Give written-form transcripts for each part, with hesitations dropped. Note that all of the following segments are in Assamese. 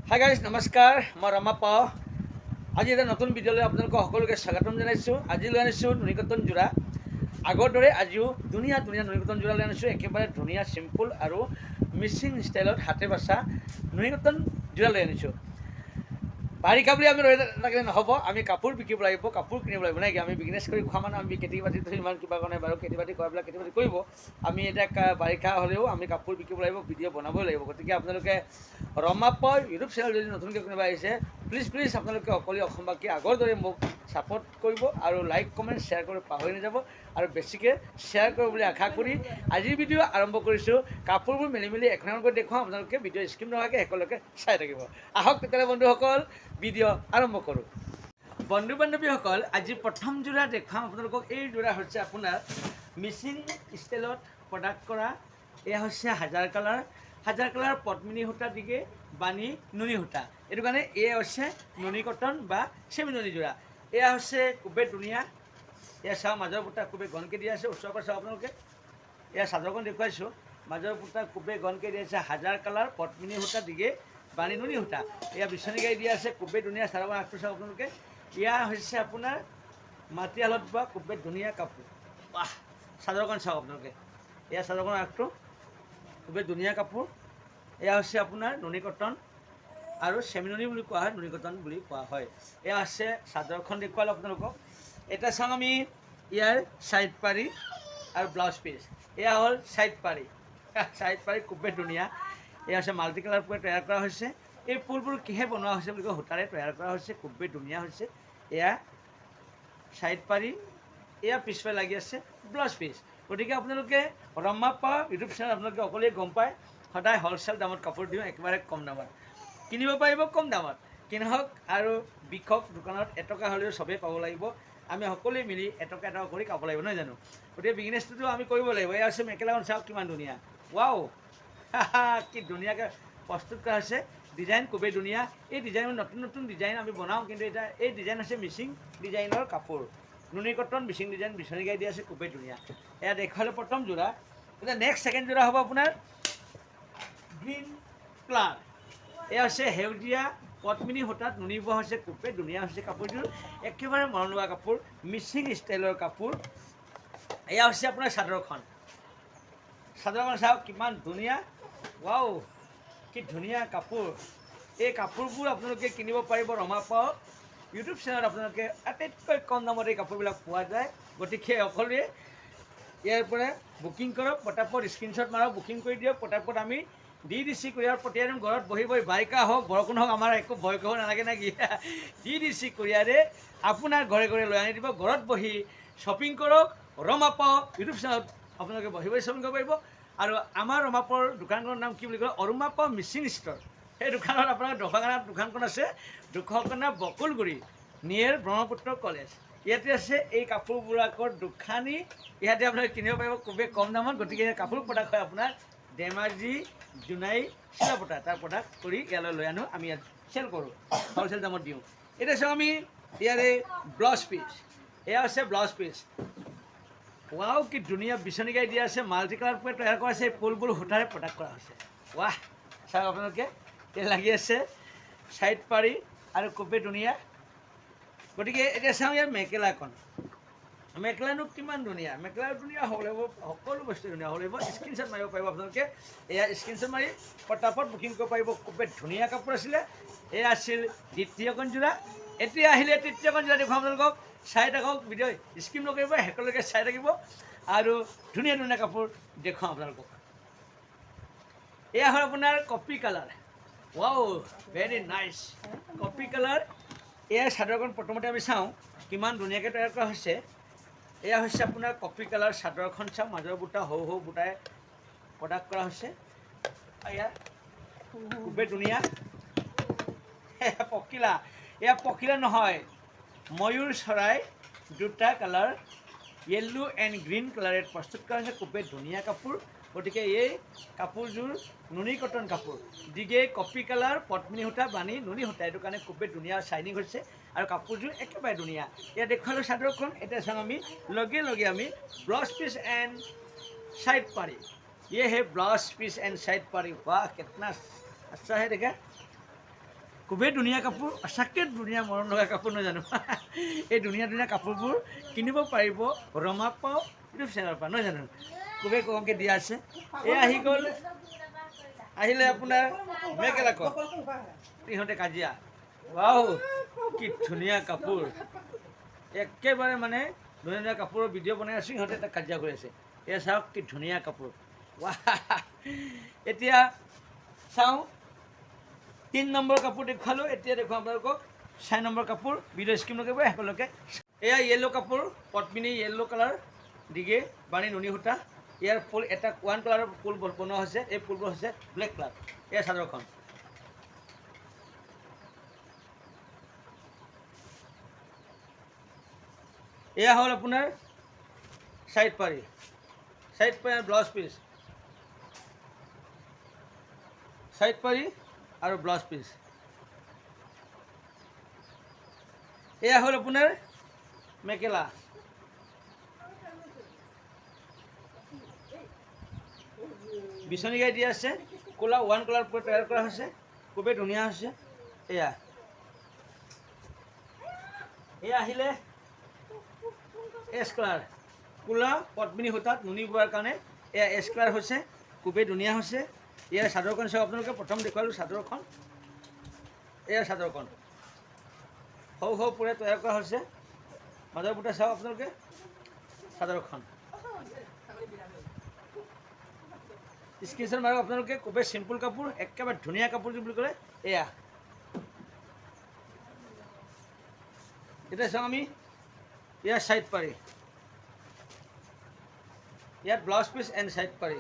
হাই গাইজ নমস্কাৰ, মই ৰমা পাও। আজি এটা নতুন ভিডিঅ'লৈ আপোনালোকক সকলোকে স্বাগতম জনাইছোঁ। আজি লৈ আনিছোঁ নুনি কটন যোৰা। আগৰ দৰে আজিও ধুনীয়া ধুনীয়া নুনি কটন যোৰা লৈ আনিছোঁ। একেবাৰে ধুনীয়া চিম্পুল আৰু মিচিং ষ্টাইলত হাতে বচা নুনি কটন যোৰা লৈ আনিছোঁ। বাৰিষা বুলি আমি ৰৈ থাকিলে নহ'ব, আমি কাপোৰ বিকিব লাগিব, কাপোৰ কিনিব লাগিব নাই কি। আমি বিজনেছ কৰি খোৱা মানুহ, আমি খেতি বাতিটো ইমান কিবা কৰা নাই বাৰু। খেতি বাতি কৰাবিলাক খেতি বাতি কৰিব। আমি এতিয়া বাৰিষা হ'লেও আমি কাপোৰ বিকিব লাগিব, ভিডিঅ' বনাবই লাগিব। গতিকে আপোনালোকে ৰমা পাও ইউটিউব চেনেল যদি নতুনকৈ কোনোবা আহিছে, প্লিজ আপোনালোকে অকলে অসমবাসী আগৰ দৰে মোক ছাপোৰ্ট কৰিব আৰু লাইক কমেণ্ট শ্বেয়াৰ কৰি পাহৰি নাযাব। আৰু বেছিকৈ শ্বেয়াৰ কৰিব বুলি আশা কৰি আজিৰ ভিডিঅ' আৰম্ভ কৰিছোঁ। কাপোৰবোৰ মেলি মেলি এখন এখনকৈ দেখুৱাম, আপোনালোকে ভিডিঅ' স্কিপ নোহোৱাকৈ শেষলৈকে চাই থাকিব। আহক তেতিয়াহ'লে বন্ধুসকল, ভিডিঅ' আৰম্ভ কৰোঁ। বন্ধু বান্ধৱীসকল, আজি প্ৰথম যোৰা দেখুৱাম আপোনালোকক। এই যোৰা হৈছে আপোনাৰ মিচিং ষ্টাইলত প্ৰডাক্ট কৰা। এয়া হৈছে হাজাৰ কালাৰ পদ্মিনী সূতা দিকে বানি নুনি সূতা। এইটো কাৰণে এয়া হৈছে নুনি কটন বা চেমি নুনি যোৰা। এয়া হৈছে খুবেই ধুনীয়া। এয়া চাওঁ, মাজৰ বুটা খুবেই ঘনকৈ দিয়া আছে। ওচৰৰ পৰা চাওঁ আপোনালোকে। এয়া চাদৰখন দেখুৱাইছোঁ। মাজৰ বুটা খুবেই ঘনকৈ দিয়া আছে। হাজাৰ কালাৰ পদ্মিনী সূতা দিকে বানি নুনি সূতা। এয়া বিচনী গাড়ী দিয়া আছে, খুবেই ধুনীয়া। চাদৰখন আগটো চাওক আপোনালোকে। এয়া হৈছে আপোনাৰ মাটিশালত বোৱা খুবেই ধুনীয়া কাপোৰ। বাহ, চাদৰখন চাওক আপোনালোকে। এয়া চাদৰখন আগটো খুবেই ধুনীয়া কাপোৰ। এয়া হৈছে আপোনাৰ নুনি কটন আৰু চেমি নুনি বুলি কোৱা হয়, নুনি কটন বুলি কোৱা হয়। এয়া আছে চাদৰখন দেখুৱালোঁ আপোনালোকক। এটা চাওঁ আমি ইয়াৰ ছাইড পাৰি আৰু ব্লাউজ পিচ। এয়া হ'ল ছাইড পাৰি খুবেই ধুনীয়া। এয়া হৈছে মাল্টি কালাৰ পুৰা তৈয়াৰ কৰা হৈছে। এই ফুলবোৰ কিহে বনোৱা হৈছে বুলি কয়, সূতাৰে তৈয়াৰ কৰা হৈছে। খুবেই ধুনীয়া হৈছে। এয়া ছাইড পাৰি, এয়া পিছফালে লাগি আছে ব্লাউজ পিচ। গতিকে আপোনালোকে ৰমা পাও ইউটিউব চেনেল আপোনালোকে অকলেই গম পায়। সদায় হ'লচেল দামত কাপোৰ দিওঁ, একেবাৰে কম দামত। কিনিব পাৰিব কম দামত, কিনক আৰু বিকক। দোকানত এটকা হ'লেও চবেই পাব লাগিব। আমি সকলোৱে মিলি এটকা এটকা কৰি খাব লাগিব, নহয় জানো? গতিকে বিজনেছটোতো আমি কৰিব লাগিব। এয়া হৈছে মেখেলাখন চাওক কিমান ধুনীয়া। ৱাও, কি ধুনীয়াকৈ প্ৰস্তুত কৰা হৈছে। ডিজাইন খুবেই ধুনীয়া। এই ডিজাইনৰ নতুন নতুন ডিজাইন আমি বনাওঁ, কিন্তু এতিয়া এই ডিজাইন হৈছে মিচিং ডিজাইনৰ কাপোৰ। নুনি কটন মিচিং ডিজাইন বিচনী গাড়ী দিয়া আছে, খুবেই ধুনীয়া। এয়া দেখুৱালোঁ প্ৰথম যোৰা। এতিয়া নেক্সট ছেকেণ্ড যোৰা হ'ব আপোনাৰ গ্ৰীণ কালাৰ। এয়া হৈছে সেউজীয়া পদ্মিনী সূতাত নুনি বোৱা হৈছে। খুবেই ধুনীয়া হৈছে কাপোৰযোৰ, একেবাৰে মৰম লগা কাপোৰ, মিচিং ষ্টাইলৰ কাপোৰ। এয়া হৈছে আপোনাৰ চাদৰখন চাওক কিমান ধুনীয়া। ৱাও, কি ধুনীয়া কাপোৰ। এই কাপোৰবোৰ আপোনালোকে কিনিব পাৰিব ৰমা পাও ইউটিউব চেনেলত। আপোনালোকে আটাইতকৈ কম দামত এই কাপোৰবিলাক পোৱা যায়। গতিকে সকলোৱে ইয়াৰ পৰা বুকিং কৰক, পটাপট স্ক্ৰীনশ্বট মাৰক, বুকিং কৰি দিয়ক। পটাপট আমি DDC কুৰিয়াৰ পঠিয়াই দিম। ঘৰত বহি বহি, বাৰিষা হওক বৰষুণ হওক, আমাৰ একো ভয় কৰিব নালাগে নে কি। DDC কুৰিয়াৰে আপোনাৰ ঘৰে ঘৰে লৈ আনি দিব। ঘৰত বহি শ্বপিং কৰক। ৰমা পাও ইউটিউব চেনেলত আপোনালোকে বহি বহি শ্বপিং কৰিব পাৰিব। আৰু আমাৰ ৰমা পাওৰ দোকানখনৰ নাম কি বুলি কয়, অৰুমা পাও মিচিং ষ্ট'ৰ। সেই দোকানত আপোনাৰ দোকানত দোকানখন আছে, দুখকনা বকুলগুৰি নিয়েৰ ব্ৰহ্মপুত্ৰ কলেজ। ইয়াতে আছে এই কাপোৰবিলাকৰ দোকানী। ইয়াতে আপোনালোকে কিনিব পাৰিব খুবেই কম দামত। গতিকে কাপোৰ প্ৰডাক্ট হয় আপোনাৰ ধেমাজি, জোনাই, চিলাপতা। তাৰ প্ৰডাক্ট কৰি ইয়ালৈ লৈ আনো, আমি ইয়াত চেল কৰোঁ, হ'লচেল দামত দিওঁ। এতিয়া চাওঁ আমি ইয়াৰে ব্লাউজ পিচ। এয়া হৈছে ব্লাউজ পিচ। ৱাও, কি ধুনীয়া বিচনী গাড়ী দিয়া আছে। মাল্টি কালাৰ পৰা তৈয়াৰ কৰা আছে। এই ফুলবোৰ সূতাৰে প্ৰডাক্ট কৰা হৈছে। ৱাহ, চাওক আপোনালোকে। এই লাগি আছে ছাইড পাৰি আৰু খুবেই ধুনীয়া। গতিকে এতিয়া চাওঁ ইয়াৰ মেখেলাখন। মেখেলানো কিমান ধুনীয়া। মেখেলা ধুনীয়া হ'ব লাগিব, সকলো বস্তু ধুনীয়া হ'ব লাগিব। স্ক্ৰীনশ্বট মাৰিব পাৰিব আপোনালোকে। এয়া স্ক্ৰীনশ্বট মাৰি পটাপট বুকিং কৰিব পাৰিব। খুবেই ধুনীয়া কাপোৰ আছিলে। এয়া আছিল দ্বিতীয়খন যোৰা। এতিয়া আহিলে তৃতীয়খন যোৰা দেখুৱাম আপোনালোকক। চাই থাকক, ভিডিঅ' স্কিপ নকৰিব, শেষলৈকে চাই থাকিব। আৰু ধুনীয়া ধুনীয়া কাপোৰ দেখুৱাম আপোনালোকক। এয়া হ'ল আপোনাৰ coffee colour. Wow, very nice coffee colour. এয়া চাদৰখন প্ৰথমতে আমি চাওঁ কিমান ধুনীয়াকৈ তৈয়াৰ কৰা হৈছে। এয়া হৈছে আপোনাৰ কফি কালাৰ চাদৰখন চাওঁ। মাজৰ বুটা সৰু সৰু বুটাই প্ৰডাক্ট কৰা হৈছে। এয়া খুবেই ধুনীয়া। পখিলা, এয়া পখিলা নহয়, ময়ূৰ চৰাই দুটা কালাৰ, য়েল্লো এণ্ড গ্ৰীণ কালাৰে প্ৰস্তুত কৰা হৈছে। খুবেই ধুনীয়া কাপোৰ। গতিকে এই কাপোৰযোৰ নুনি কটন কাপোৰ দিগে কফি কালাৰ পদ্মিনী সূতা বানি নুনি সূতা। এইটো কাৰণে খুবেই ধুনীয়া শ্বাইনিং হৈছে আৰু কাপোৰযোৰ একেবাৰে ধুনীয়া। ইয়াত দেখুৱালোঁ চাদৰখন। এতিয়া চাওঁ আমি লগে লগে আমি ব্লাউজ পিচ এণ্ড साइड पारी। ये है ब्लाउज पीस एंड साइड पारी। वाह, कितना अच्छा है, देखा। খুবেই ধুনীয়া কাপোৰ, সঁচাকৈ ধুনীয়া মৰম লগা কাপোৰ নহয় জানো। এই ধুনীয়া ধুনীয়া কাপোৰবোৰ কিনিব পাৰিব ৰমাপাও ইউটিউব চেনেলৰ পৰা নহয় জানো। খুবেই কমকৈ দিয়া আছে। এই আহি গ'ল, আহিলে আপোনাৰ মেখেলা কম ইহঁতে কাজিয়া। ৱাও কি ধুনীয়া কাপোৰ, একেবাৰে মানে ধুনীয়া ধুনীয়া কাপোৰৰ ভিডিঅ' বনাই আছোঁ, ইহঁতে তাক কাজিয়া কৰি আছে। এয়া চাওক কি ধুনীয়া কাপোৰ। ৱাহ এতিয়া চাওঁ 3 নম্বৰ কাপোৰ দেখুৱালোঁ, এতিয়া দেখুৱাম আপোনালোকক 4 নম্বৰ কাপোৰ। ভিডিঅ' স্ক্ৰীন কৰিব সকলোকে। এয়া য়েল্ল' কাপোৰ, পদ্মিনী য়েল্ল' কালাৰ দিগে বাণী নুনি সূতা। ইয়াৰ ফুল এটা 1 কালাৰৰ ফুল বনোৱা হৈছে, এই ফুলবোৰ হৈছে ব্লেক কালাৰ। এয়া চাদৰখন। এয়া হ'ল আপোনাৰ চাইড পাৰি, চাইড পাৰি ব্লাউজ পিচ, চাইড পাৰি আৰু ব্লাউজ পিচ। এয়া হ'ল আপোনাৰ মেখেলা। বিচনী গাই দিয়া আছে, ক'লা 1 কালাৰ পৰা তৈয়াৰ কৰা হৈছে, খুবেই ধুনীয়া হৈছে। এয়া আহিলে এছ কালাৰ, ক'লা পদ্মিনী সূতাত নুনি বোৱাৰ কাৰণে এয়া এছ কালাৰ হৈছে, খুবেই ধুনীয়া হৈছে। ইয়াৰ চাদৰখন চাওক আপোনালোকে, প্ৰথম দেখুৱালোঁ চাদৰখন। এয়া চাদৰখন সৰু সৰু পুৰে তৈয়াৰ কৰা হৈছে, মাজৰ বুটা চাওক আপোনালোকে চাদৰখন। স্ক্ৰীনশ্বট মাৰক আপোনালোকে, খুবেই চিম্পুল কাপোৰ, একেবাৰে ধুনীয়া কাপোৰ বুলি ক'লে এয়া। এতিয়া চাওঁ আমি ইয়াৰ চাইড পাৰি, ইয়াত ব্লাউজ পিচ এণ্ড চাইড পাৰি।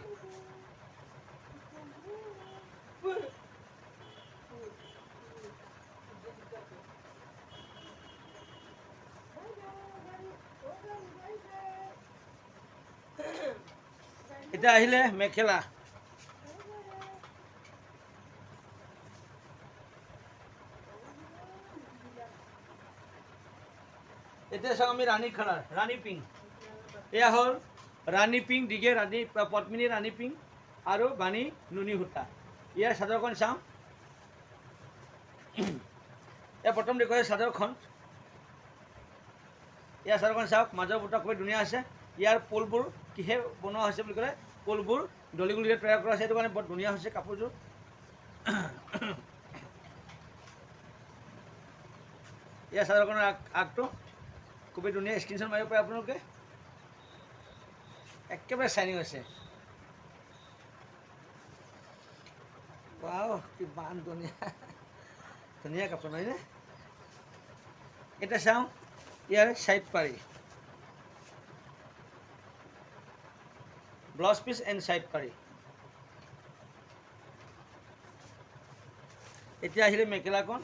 এতিয়া আহিলে মেখেলা। এতিয়া চাওঁ আমি ৰাণী কালাৰ, ৰাণী পিংক। এয়া হ'ল ৰাণী পিংক দিগে ৰাণী পদ্মিনী ৰাণী পিংক আৰু বাণী নুনি সূতা। ইয়াৰ চাদৰখন চাওঁ। এয়া প্ৰথম দেখুৱাই চাদৰখন। ইয়াৰ চাদৰখন চাওক, মাজৰ বুটা খুবেই ধুনীয়া আছে। ইয়াৰ ফুলবোৰ কিহে বনোৱা হৈছে বুলি ক'লে, ফুলবোৰ দলি গুলিৰে তৈয়াৰ কৰা হৈছে, সেইটো কাৰণে বৰ ধুনীয়া হৈছে কাপোৰযোৰ। ইয়াৰ চাদৰখনৰ আগটো খুবেই ধুনীয়া, স্ক্ৰীনশ্বট মাৰিব পাৰে আপোনালোকে, একেবাৰে চাইনিং হৈছে। ৱাও কিমান ধুনীয়া ধুনীয়া কাপোৰ নহয়নে। এতিয়া চাওঁ ইয়াৰ চাইড পাৰি, ব্লাউজ পিচ এণ্ড চাইড পাৰি। এতিয়া আহিলে মেখেলাখন।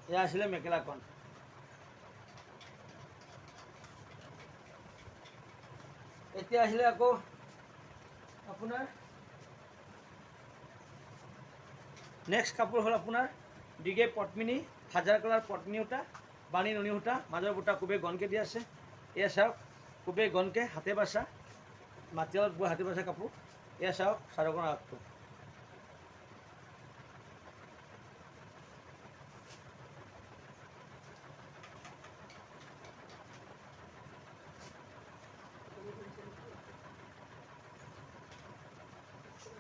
এয়া আছিলে মেখেলাখন। এতিয়া আহিলে আকৌ আপোনাৰ নেক্সট কাপোৰ হ'ল আপোনাৰ দিগে পদ্মিনী, হাজাৰ কালাৰ পদ্মিনী সূতা, বাণী নুনি সূতা, মাজৰ বুটা খুবেই ঘনকৈ দিয়া আছে। এয়া চাওক খুবেই ঘনকৈ হাতে বাচা, মাটিয়ালত বোৱা হাতে বাচা কাপোৰ। এয়া চাওক চাদৰখনৰ আগটো।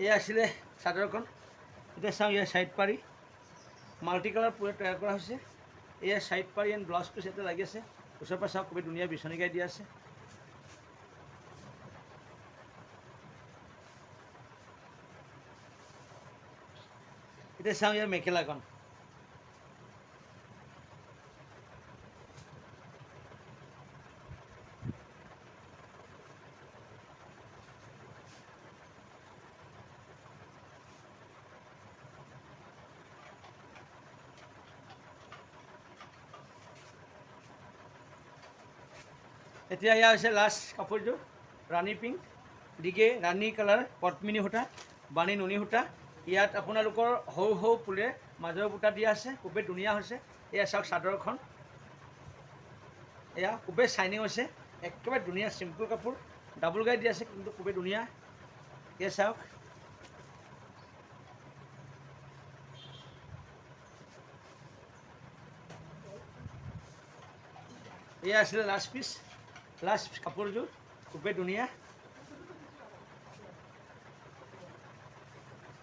এয়া আছিলে চাদৰখন। এতিয়া চাওঁ ইয়াৰ চাইড পাৰি, মাল্টি কালাৰ পুৰা তৈয়াৰ কৰা হৈছে। এয়া চাইড পাৰি এণ্ড ব্লাউজ পিচ এটা লাগি আছে। ওচৰৰ পৰা চাওক খুবেই ধুনীয়া বিচনী গাই দিয়া আছে। এতিয়া চাওঁ ইয়াৰ মেখেলাখন। এতিয়া এয়া হৈছে লাষ্ট কাপোৰযোৰ, ৰাণী পিংক দিগে ৰাণী কালাৰ পদ্মিনী সূতা, বাণী নুনি সূতা। ইয়াত আপোনালোকৰ সৰু সৰু ফুলে মাজৰ বুটা দিয়া আছে, খুবেই ধুনীয়া হৈছে। এয়া চাওক চাদৰখন, এয়া খুবেই চাইনিং হৈছে, একেবাৰে ধুনীয়া চিম্পুল কাপোৰ, ডাবল গাইড দিয়া আছে কিন্তু খুবেই ধুনীয়া এয়া চাওক এয়া আছিলে লাষ্ট পিচ কাপোৰযোৰ খুবেই ধুনীয়া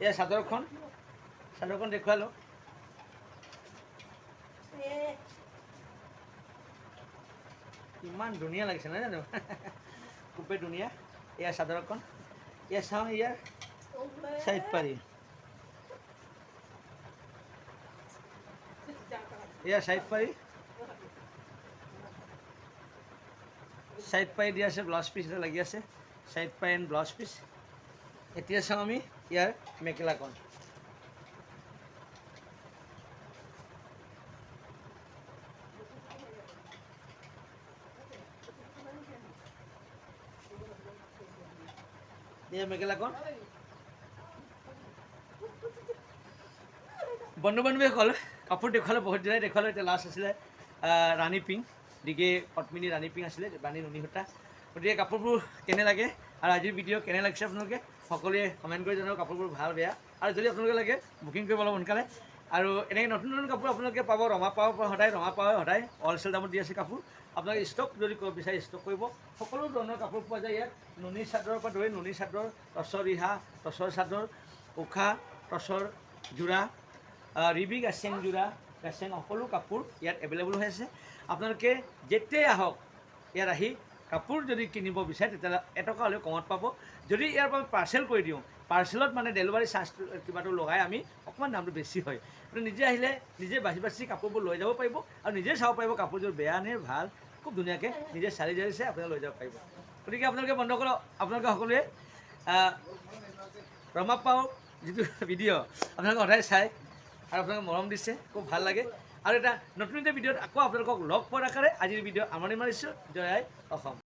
এয়া চাদৰখন দেখুৱালো ইমান ধুনীয়া লাগিছে নহয় জানো খুবেই ধুনীয়া এয়া চাদৰখন এয়া চাওঁ ইয়াৰ চাইড পাৰি এয়া চাইড পাৰি দিয়া আছে ব্লাউজ পিচ এটা লাগি আছে চাইড পাৰি এণ্ড ব্লাউজ পিচ এতিয়া চাওঁ আমি ইয়াৰ মেখেলাখন এয়া মেখেলাখন বন্ধু বান্ধৱীসকল কাপোৰ দেখুৱালে বহুত দিনাই দেখুৱালে এতিয়া লাষ্ট আছিলে ৰাণী পিংক দিগে পদ্মিনী ৰাণী পিংক আছিলে ৰাণী নুনী সূতা গতিকে কাপোৰবোৰ কেনে লাগে আৰু আজিৰ ভিডিঅ' কেনে লাগিছে আপোনালোকে সকলোৱে কমেণ্ট কৰি জনাব কাপোৰবোৰ ভাল বেয়া আৰু যদি আপোনালোকে লাগে বুকিং কৰিব অলপ সোনকালে আৰু এনেকৈ নতুন কাপোৰ আপোনালোকে পাব ৰমা পাৱ সদায় হ'লচেল দামত দি আছে কাপোৰ আপোনালোকে ষ্টক যদি বিচাৰে ষ্টক কৰিব সকলো ধৰণৰ কাপোৰ পোৱা যায় ইয়াত নুনী চাদৰৰ পৰা ধৰি নুনী চাদৰ টচৰ ৰিহা টচৰ চাদৰ উষা টচৰ যোৰা ৰিবি গাছেং যোৰা গাছেং সকলো কাপোৰ ইয়াত এভেইলেবল হৈ আছে আপোনালোকে যেতিয়াই আহক ইয়াত আহি কাপোৰ যদি কিনিব বিচাৰে তেতিয়াহ'লে এটকা হ'লেও কমত পাব যদি ইয়াৰ পৰা পাৰ্চেল কৰি দিওঁ পাৰ্চেলত মানে ডেলিভাৰী চাৰ্জটো কিবাটো লগাই আমি অকণমান দামটো বেছি হয় কিন্তু নিজে আহিলে নিজে বাছি কাপোৰবোৰ লৈ যাব পাৰিব আৰু নিজে চাব পাৰিব কাপোৰযোৰ বেয়া নে ভাল খুব ধুনীয়াকৈ নিজে চালি জাৰি চাই আপোনালোকে লৈ যাব পাৰিব গতিকে আপোনালোকে বন্ধুসকল আপোনালোকে সকলোৱে ৰমা পাও যিটো ভিডিঅ' আপোনালোকে সদায় চাই আৰু আপোনালোকে মৰম দিছে খুব ভাল লাগে আৰু এটা নতুন ভিডিঅ'ত আকৌ আপোনালোকক লগ পোৱাৰ আশাৰে আজিৰ ভিডিঅ' সামৰণি মাৰিছোঁ জয় আই অসম।